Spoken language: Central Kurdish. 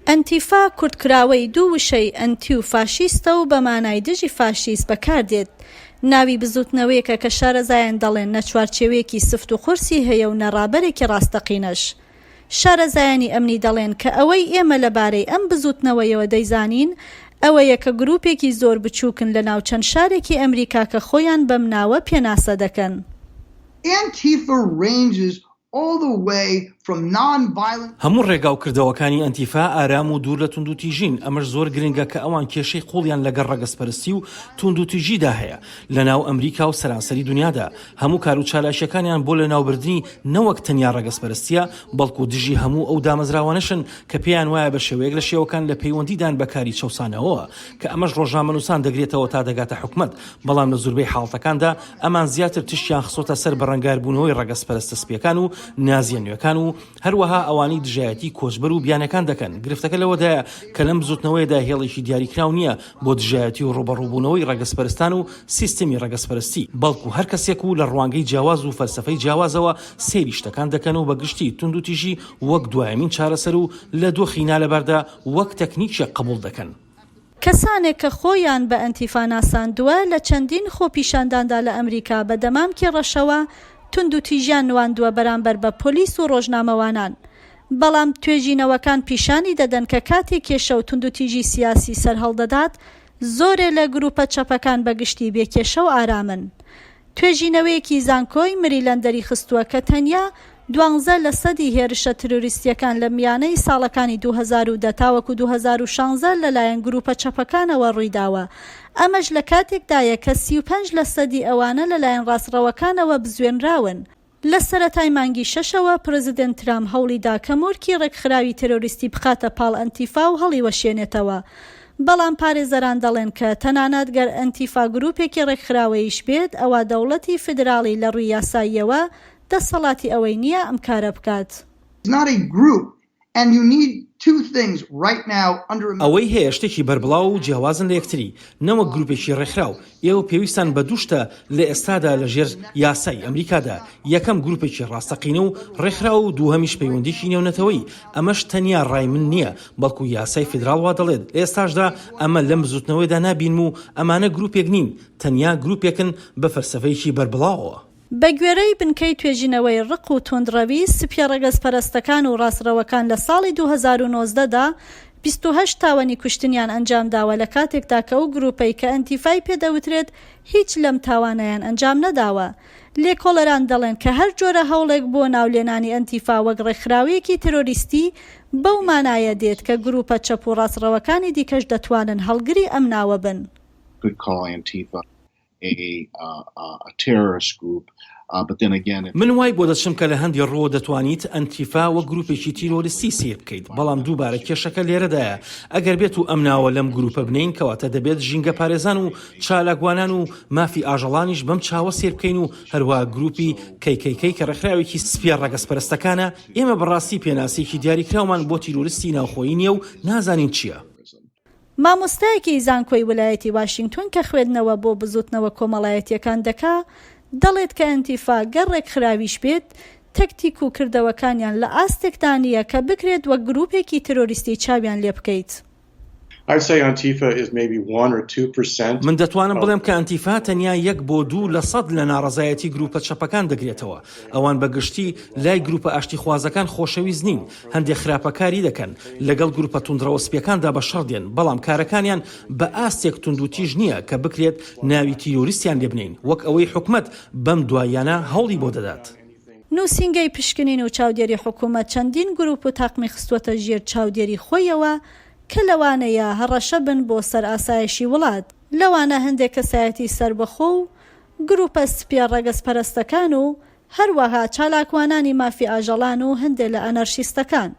ئەنتیفا کورتکراوەی دوو وشەی ئەنتی و فاشیستە و بە مانای دژی فاشیست بەکاردێت. ناوی بزوتنەوەیەکە کە شارەزایان دەڵێن نەچوارچێوەیەکی سفت و قورسی هەیە و نەڕابەرێکی ڕاستەقینەش. شارەزایانی ئەمنی دەڵێن کە ئەوەی ئێمە لەبارەی ئەم بزوتنەوەیەوە دەیزانین ئەوەیە کە گروپێکی زۆر بچووکن لە ناو چەند شارێکی ئەمریکا کە خۆیان بەم ناوە پێناسە دەکەن. هەموو ڕێگا و کردەوەکانی ئەنتیفا ئارام و دوور لە توندوتیژین. ئەمەش زۆر گرنگە کە ئەوان کێشەی قوڵیان لەگەڵ ڕەگەزپەرستی و توندوتیژیدا هەیە لە ناو ئەمریکا و سەرانسەری دنیادا. هەموو کار و چالاشیەکانیان بۆ لە ناوبردنی نەوەک تەنیا ڕەگەزپەرستیە بەڵکو دژی هەموو ئەو دامەزراوانەشن کە پێیان وایە بە شێوەیەک لە شێوەکان لە پەیوەندیدان بەکاری چەوسانەوە کە ئەمەش ڕۆژنامەنووسان دەگرێتەوە تا دەگاتە حکومەت. بەڵام لە زۆربەی حاڵەتەکاندا ئەمان زیاتر تشتیان خسۆتە سەر بەڕەنگاربوونەوەی ڕەگەزپەرستە سپیەکان و نازیێنویەکان و هەروەها ئەوانی دژایەتی کۆچبەر و بیانەکان دەکەن. گرفتەکە لەوەدایە کە لەم بزوتنەوەیدا هێڵێکی دیاریکراو نییە بۆ دژایەتی و ڕوبەڕووبوونەوەی ڕەگەزپەرستان و سیستەمی ڕەگەزپەرستی، بەڵکو هەر کەسێک و لە ڕوانگەی جیاواز و فەلسەفەی جیاوازەوە سێری شتەکان دەکەن و بەگشتی توندوتیژی وەک دوایەمین چارەسەر و لە دۆخی نالەبەردا وەک تەکنیکیە قبوڵ دەکەن. کەسانێک کە خۆیان بە ئەنتیفا ناساندووە لە چەندین خۆپیشانداندا لە ئەمریکا بە دەمامکی ڕەشەوە توندوتیژیان نواندووە بەرامبەر بە پۆلیس و ڕۆژنامەوانان. بەڵام توێژینەوەکان پیشانی دەدەن کە کاتێک کێشە و توندوتیژی سیاسی سەرهەڵدەدات زۆرێ لە گروپە چەپەکان بەگشتی بێکێشە و ئارامن. توێژینەوەیەکی زانکۆی مریلەندەری خستووە کە تەنیا 12% هێرشە تروریستیەکان لە میانەی ساڵەکانی 2010 تاوەکو 2016 لەلایەن گروپە چەپەکانەوە ڕوویداوە. ئەمەش لە کاتێکدایە کە 35% ئەوانە لەلایەن ڕاستڕەوەکانەوە بزوێنراون. لە سەرەتای مانگی شەشەوە پرەزیدنت ترامپ هەوڵیدا کە مورکی ڕێکخراوی تێرۆریستی بخاتە پاڵ ئەنتیفا و هەڵی وەشێنێتەوە. بەڵام پارێزەران دەڵێن کە تەنانەت گەر ئەنتیفا گروپێکی ڕێکخراوەیش بێت ئەوە دەوڵەتی فیدراڵی لە ڕووی یاساییەوە دەسەڵاتی ئەوەی نییە ئەم کارە بکات. ئەوەی هەیە شتێکی بەربڵاو و جیاوازن لە یەکتری نەوەک گروپێکی ڕێکخراو. ئێوە پێویستان بە دووشتە لە ئێستادا لە ژێر یاسای ئەمریکادا. یەکەم گروپێکی ڕاستەقینە و ڕێکخراو و دووهەمیش پەیوەندیی نێونەتەوەی. ئەمەش تەنیا ڕای من نییە بەڵکو یاسای فیدراڵ وا دەڵێت. ئێستاشدا ئەمە لەم بزوتنەوەیدا نابین و ئەمانە گروپێک نین، تەنیا گروپێکن بە فەلسەفەیەکی بەربڵاوەوە. بە گوێرەی بنکەی توێژینەوەی ڕق و تۆندڕەوی سپیە ڕەگەزپەرستەکان و ڕاستڕەوەکان لە ساڵی 2019دا 28 تاوانی کوشتنیان ئەنجامداوە لە کاتێکدا کە ئەو گروپەی کە ئەنتیفای پێدەوترێت هیچ لەم تاوانەیان ئەنجام نەداوە. لێکۆڵەران دەڵێن کە هەر جۆرە هەوڵێک بۆ ناولێنانی ئەنتیفا وەک ڕێکخراوەیەکی تێرۆریستی بەو مانایە دێت کە گروپە چەپ و ڕاستڕەوەکانی دیکەش دەتوانن هەڵگری ئەم ناوە بن. من وای بۆ دەچم کە لە هەندی ڕۆ دەتوانیت ئەنتیفا وە گروپێکی تیرۆریستی سیر بکەیت. بەڵام دووبارە کێشەکە لێرەدایە. ئەگەر بێت و ئەم ناوە لەم گروپە بنین کەواتە دەبێت ژینگە پارێزان و چالاکوانان و مافی ئاژەڵانیش بەم چاوە سیر بکەین و هەروە گروپی کەیکەی کە ڕێکخراوێکی سپیە ڕەگەزپەرستەکانە. ئێمە بەڕاستی پێناسێکی دیاریکراومان بۆ تیرۆریستی ناوخۆیی نییە و نازانین چییە. مامۆستایەکی زانکۆی ویلایەتی واشنگتن کە خوێندنەوە بۆ بزوتنەوە کۆمەڵایەتیەکان دەکا دەڵێت کە ئەنتیفا گەر ڕێکخراویش بێت تەکتیک و کردەوەکانیان لە ئاستێکدا نییە کە بکرێت وەک گروپێکی ترۆریستی چاویان لێ بکەیت. من دەتوانم بڵێم کە ئەنتیفا تەنیا 1-2% لە ناڕەزایەتی گروپە چەپەکان دەگرێتەوە. ئەوان بەگشتی لای گروپە ئاشتی خوازەکان خۆشەویست نین. هەندێک خراپەکاری دەکەن لەگەڵ گروپە توندڕەوە سپیەکاندا بە شەڕ دێن. بەڵام کارەکانیان بە ئاستێک توندوتیژ نییە کە بکرێت ناوی تیرۆریستیان لێ بنین وەک ئەوەی حکومەت بەم دوایانە هەوڵی بۆ دەدات. نووسینگەی پشکنین و چاودێری حکومەت چەندین گروپ و تاقمی خستوەتە ژێر چاودێری خۆیەوە کە لەوانەیە هەڕەشە بن بۆ سەر ئاسایشی وڵات. لەوانە هەندێک کەسایەتی سربەخۆ و گروپە سپیە ڕەگەزپەرستەکان و هەروەها چالاکوانانی مافی ئاژەڵان و هەندێک لە ئەنەرشیستەکان.